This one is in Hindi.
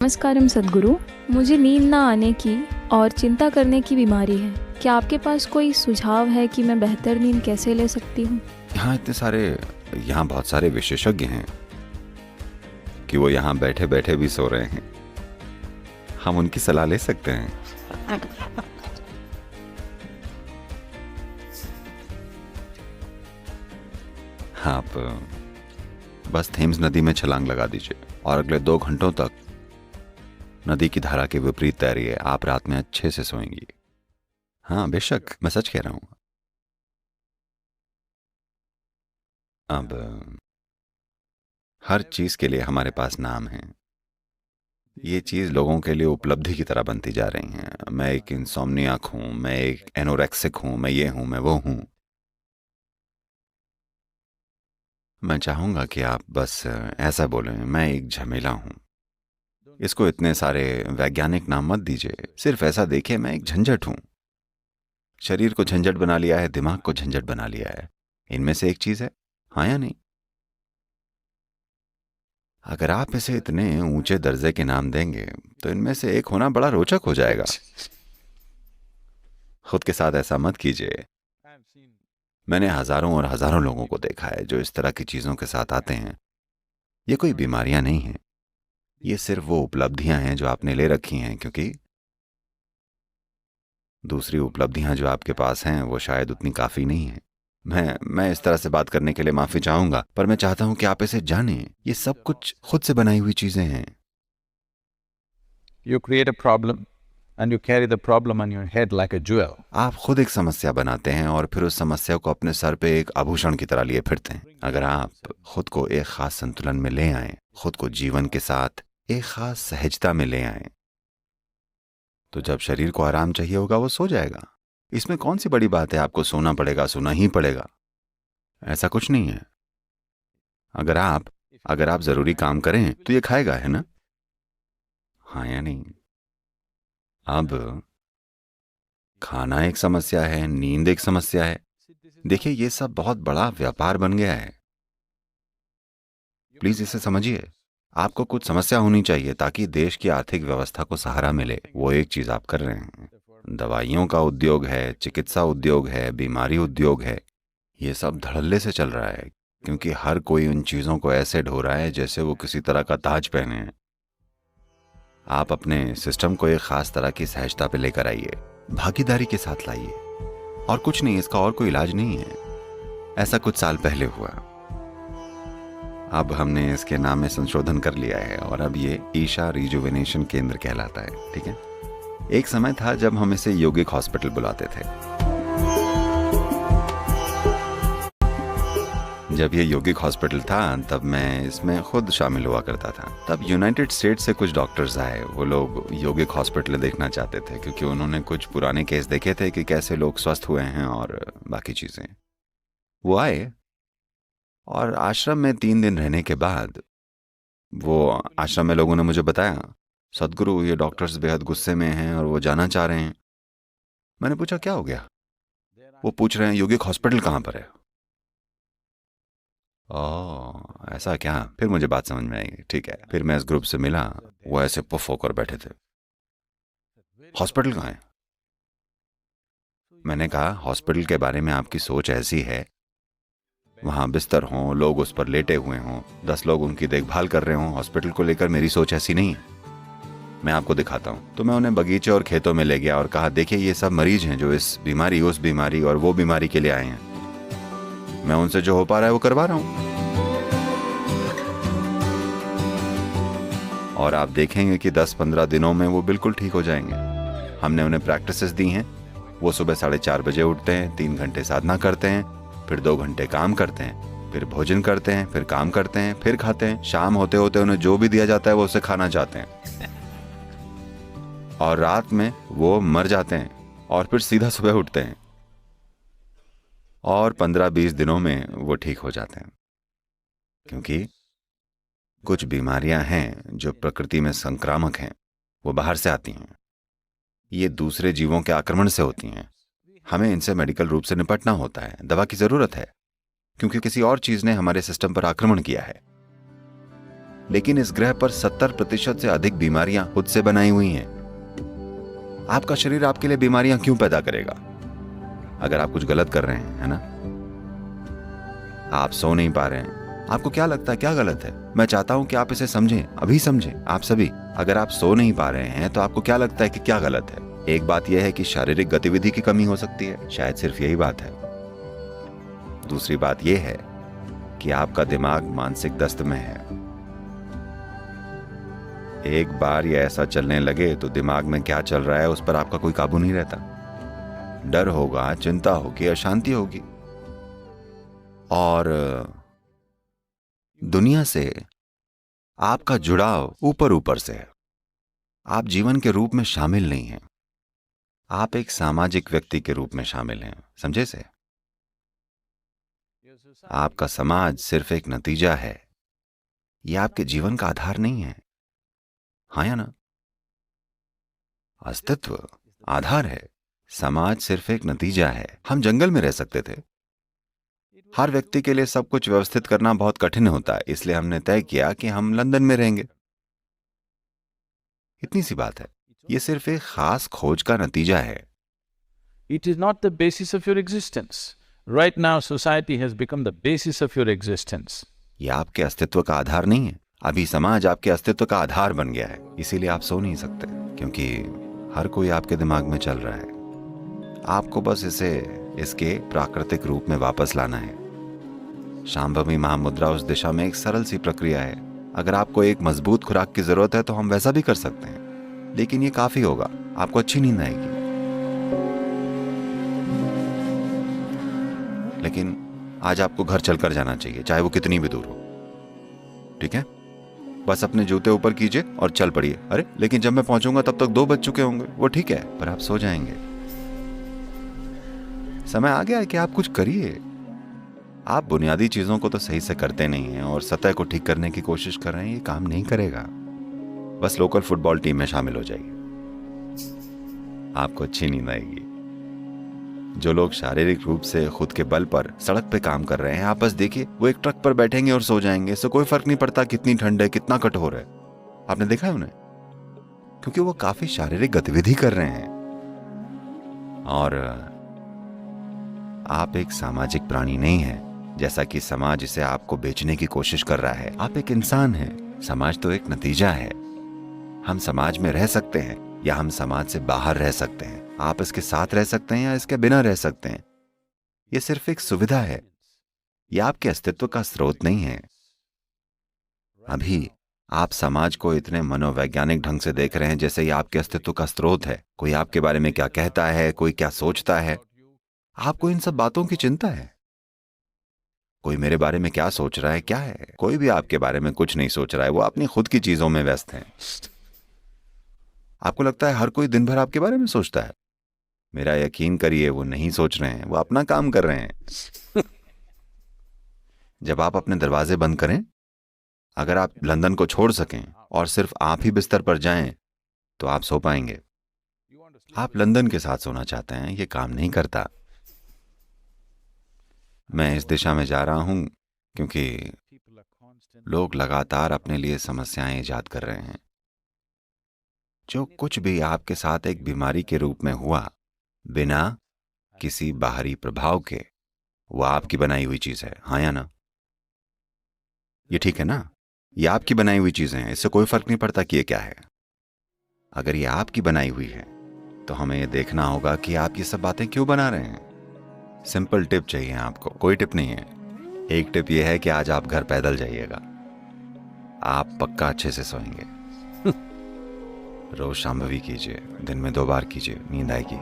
नमस्कारम सद्गुरु। मुझे नींद ना आने की और चिंता करने की बीमारी है। क्या आपके पास कोई सुझाव है कि मैं बेहतर नींद कैसे ले सकती हूँ? यहाँ बहुत सारे विशेषज्ञ हैं कि वो यहाँ बैठे बैठे भी सो रहे हैं। हम उनकी सलाह ले सकते हैं। आप बस थेम्स नदी में छलांग लगा दीजिए और अगले 2 घंटों तक नदी की धारा के विपरीत तैरिए। आप रात में अच्छे से सोएंगी। हाँ, बेशक, मैं सच कह रहा हूं। अब हर चीज के लिए हमारे पास नाम है। ये चीज लोगों के लिए उपलब्धि की तरह बनती जा रही है। मैं एक इंसोम्नियाक हूं, मैं एक एनोरेक्सिक हूं, मैं ये हूं, मैं वो हूं। मैं चाहूंगा कि आप बस ऐसा बोलें, मैं एक झमेला हूं। इसको इतने सारे वैज्ञानिक नाम मत दीजिए, सिर्फ ऐसा देखिए मैं एक झंझट हूं। शरीर को झंझट बना लिया है, दिमाग को झंझट बना लिया है। इनमें से एक चीज है, हाँ या नहीं? अगर आप इसे इतने ऊंचे दर्जे के नाम देंगे तो इनमें से एक होना बड़ा रोचक हो जाएगा। खुद के साथ ऐसा मत कीजिए। मैंने हजारों और हजारों लोगों को देखा है जो इस तरह की चीजों के साथ आते हैं। ये कोई बीमारियां नहीं हैं, ये सिर्फ वो उपलब्धियां हैं जो आपने ले रखी हैं, क्योंकि दूसरी उपलब्धियां जो आपके पास हैं वो शायद उतनी काफी नहीं है। मैं इस तरह से बात करने के लिए माफी चाहूंगा, पर मैं चाहता हूं कि आप इसे जानें। ये सब कुछ खुद से बनाई हुई चीजें हैं। You create a problem and you carry the problem on your head like a jewel. आप खुद एक समस्या बनाते हैं और फिर उस समस्या को अपने सर पे एक आभूषण की तरह लिए फिरते हैं। अगर आप खुद को एक खास संतुलन में ले आए, खुद को जीवन के साथ एक खास सहजता में ले आए, तो जब शरीर को आराम चाहिए होगा वो सो जाएगा। इसमें कौन सी बड़ी बात है? आपको सोना पड़ेगा, सोना ही पड़ेगा, ऐसा कुछ नहीं है। अगर आप जरूरी काम करें तो ये खाएगा, है ना? हाँ या नहीं? अब खाना एक समस्या है, नींद एक समस्या है। देखिए, ये सब बहुत बड़ा व्यापार बन गया है। प्लीज इसे समझिए। आपको कुछ समस्या होनी चाहिए ताकि देश की आर्थिक व्यवस्था को सहारा मिले। वो एक चीज आप कर रहे हैं। दवाइयों का उद्योग है, चिकित्सा उद्योग है, बीमारी उद्योग है। ये सब धड़ल्ले से चल रहा है क्योंकि हर कोई उन चीजों को ऐसे ढो रहा है जैसे वो किसी तरह का ताज पहने हैं। आप अपने सिस्टम को एक खास तरह की सहजता पे लेकर आइए, भागीदारी के साथ लाइए। और कुछ नहीं, इसका और कोई इलाज नहीं है। ऐसा कुछ साल पहले हुआ। अब हमने इसके नाम में संशोधन कर लिया है और अब ये ईशा रिजुवेनेशन केंद्र कहलाता है। ठीक है? एक समय था जब हम इसे योगिक हॉस्पिटल बुलाते थे। जब ये योगिक हॉस्पिटल था तब मैं इसमें खुद शामिल हुआ करता था। तब यूनाइटेड स्टेट्स से कुछ डॉक्टर्स आए। वो लोग योगिक हॉस्पिटल देखना चाहते थे क्योंकि उन्होंने कुछ पुराने केस देखे थे कि कैसे लोग स्वस्थ हुए हैं और बाकी चीजें। वो आए और आश्रम में 3 दिन रहने के बाद वो आश्रम में लोगों ने मुझे बताया, सद्गुरु, ये डॉक्टर्स बेहद गुस्से में हैं और वो जाना चाह रहे हैं। मैंने पूछा क्या हो गया? वो पूछ रहे हैं योगिक हॉस्पिटल कहाँ पर है। ओह, ऐसा क्या? फिर मुझे बात समझ में आई। ठीक है, फिर मैं इस ग्रुप से मिला। वो ऐसे पुफ होकर बैठे थे। हॉस्पिटल कहाँ है? मैंने कहा, हॉस्पिटल के बारे में आपकी सोच ऐसी है, वहां बिस्तर हों, लोग उस पर लेटे हुए हों, 10 लोग उनकी देखभाल कर रहे हों। हॉस्पिटल को लेकर मेरी सोच ऐसी नहीं है। मैं आपको दिखाता हूं। तो मैं उन्हें बगीचे और खेतों में ले गया और कहा, देखिए, ये सब मरीज हैं जो इस बीमारी, उस बीमारी और वो बीमारी के लिए आए हैं। मैं उनसे जो हो पा रहा है वो करवा रहा हूं और आप देखेंगे कि 10-15 दिनों में वो बिल्कुल ठीक हो जाएंगे। हमने उन्हें प्रैक्टिसेस दी हैं। वो सुबह 4:30 बजे उठते हैं, 3 घंटे साधना करते हैं, फिर 2 घंटे काम करते हैं, फिर भोजन करते हैं, फिर काम करते हैं, फिर खाते हैं। शाम होते होते उन्हें जो भी दिया जाता है वो उसे खाना चाहते हैं और रात में वो मर जाते हैं और फिर सीधा सुबह उठते हैं और 15-20 दिनों में वो ठीक हो जाते हैं। क्योंकि कुछ बीमारियां हैं जो प्रकृति में संक्रामक हैं, वो बाहर से आती हैं। ये दूसरे जीवों के आक्रमण से होती हैं। हमें इनसे मेडिकल रूप से निपटना होता है। दवा की जरूरत है क्योंकि किसी और चीज ने हमारे सिस्टम पर आक्रमण किया है। लेकिन इस ग्रह पर 70% से अधिक बीमारियां खुद से बनाई हुई हैं। आपका शरीर आपके लिए बीमारियां क्यों पैदा करेगा अगर आप कुछ गलत कर रहे हैं, है ना? आप सो नहीं पा रहे हैं, आपको क्या लगता है क्या गलत है? मैं चाहता हूं कि आप इसे समझें, अभी समझें आप सभी। अगर आप सो नहीं पा रहे हैं तो आपको क्या लगता है कि क्या गलत है? एक बात यह है कि शारीरिक गतिविधि की कमी हो सकती है, शायद सिर्फ यही बात है। दूसरी बात यह है कि आपका दिमाग मानसिक दस्त में है। एक बार ये ऐसा चलने लगे तो दिमाग में क्या चल रहा है उस पर आपका कोई काबू नहीं रहता। डर होगा, चिंता होगी, अशांति होगी, और दुनिया से आपका जुड़ाव ऊपर ऊपर से है। आप जीवन के रूप में शामिल नहीं हैं, आप एक सामाजिक व्यक्ति के रूप में शामिल हैं, समझे से? आपका समाज सिर्फ एक नतीजा है, यह आपके जीवन का आधार नहीं है। हाँ या ना? अस्तित्व आधार है, समाज सिर्फ एक नतीजा है। हम जंगल में रह सकते थे। हर व्यक्ति के लिए सब कुछ व्यवस्थित करना बहुत कठिन होता है, इसलिए हमने तय किया कि हम लंदन में रहेंगे। इतनी सी बात है। यह सिर्फ एक खास खोज का नतीजा है। It is not the basis of your existence. Right now, society has become the basis of your existence. यह आपके अस्तित्व का आधार नहीं है। अभी समाज आपके अस्तित्व का आधार बन गया है, इसीलिए आप सो नहीं सकते, क्योंकि हर कोई आपके दिमाग में चल रहा है। आपको बस इसे इसके प्राकृतिक रूप में वापस लाना है। शांभवी महामुद्रा उस दिशा में एक सरल सी प्रक्रिया है। अगर आपको एक मजबूत खुराक की जरूरत है तो हम वैसा भी कर सकते हैं, लेकिन ये काफी होगा, आपको अच्छी नींद आएगी। लेकिन आज आपको घर चलकर जाना चाहिए, चाहे वो कितनी भी दूर हो, ठीक है? बस अपने जूते ऊपर कीजिए और चल पड़िए। अरे लेकिन जब मैं पहुंचूंगा तब तक 2 बज चुके होंगे। वो ठीक है, पर आप सो जाएंगे। समय आ गया है कि आप कुछ करिए। आप बुनियादी चीजों को तो सही से करते नहीं हैं और सतह को ठीक करने की कोशिश कर रहे हैं, ये काम नहीं करेगा। बस लोकल फुटबॉल टीम में शामिल हो जाइए, आपको अच्छी नींद आएगी। जो लोग शारीरिक रूप से खुद के बल पर सड़क पे काम कर रहे हैं, आप बस देखिए, वो एक ट्रक पर बैठेंगे और सो जाएंगे। इससे कोई फर्क नहीं पड़ता कितनी ठंड है, कितना कठोर है। आपने देखा है उन्हें, क्योंकि वो काफी शारीरिक गतिविधि कर रहे हैं। और आप एक सामाजिक प्राणी नहीं हैं, जैसा कि समाज इसे आपको बेचने की कोशिश कर रहा है। आप एक इंसान हैं, समाज तो एक नतीजा है। हम समाज में रह सकते हैं या हम समाज से बाहर रह सकते हैं। आप इसके साथ रह सकते हैं या इसके बिना रह सकते हैं। यह सिर्फ एक सुविधा है, यह आपके अस्तित्व का स्रोत नहीं है। अभी आप समाज को इतने मनोवैज्ञानिक ढंग से देख रहे हैं जैसे यह आपके अस्तित्व का स्रोत है। कोई आपके बारे में क्या कहता है, कोई क्या सोचता है, आपको इन सब बातों की चिंता है। कोई मेरे बारे में क्या सोच रहा है, क्या है? कोई भी आपके बारे में कुछ नहीं सोच रहा है, वो अपनी खुद की चीजों में व्यस्त हैं। आपको लगता है हर कोई दिन भर आपके बारे में सोचता है? मेरा यकीन करिए, वो नहीं सोच रहे हैं, वो अपना काम कर रहे हैं। जब आप अपने दरवाजे बंद करें, अगर आप लंदन को छोड़ सकें और सिर्फ आप ही बिस्तर पर जाएं, तो आप सो पाएंगे। आप लंदन के साथ सोना चाहते हैं, ये काम नहीं करता। मैं इस दिशा में जा रहा हूं क्योंकि लोग लगातार अपने लिए समस्याएं ईजाद कर रहे हैं। जो कुछ भी आपके साथ एक बीमारी के रूप में हुआ, बिना किसी बाहरी प्रभाव के, वो आपकी बनाई हुई चीज है। हाँ या ना? ये ठीक है ना? ये आपकी बनाई हुई चीजें हैं, इससे कोई फर्क नहीं पड़ता कि ये क्या है। अगर ये आपकी बनाई हुई है तो हमें ये देखना होगा कि आप ये सब बातें क्यों बना रहे हैं। सिंपल टिप चाहिए आपको, कोई टिप नहीं है। एक टिप ये है कि आज आप घर पैदल जाइएगा, आप पक्का अच्छे से सोएंगे। रोज शांभवी कीजिए, दिन में 2 बार कीजिए, नींद आएगी।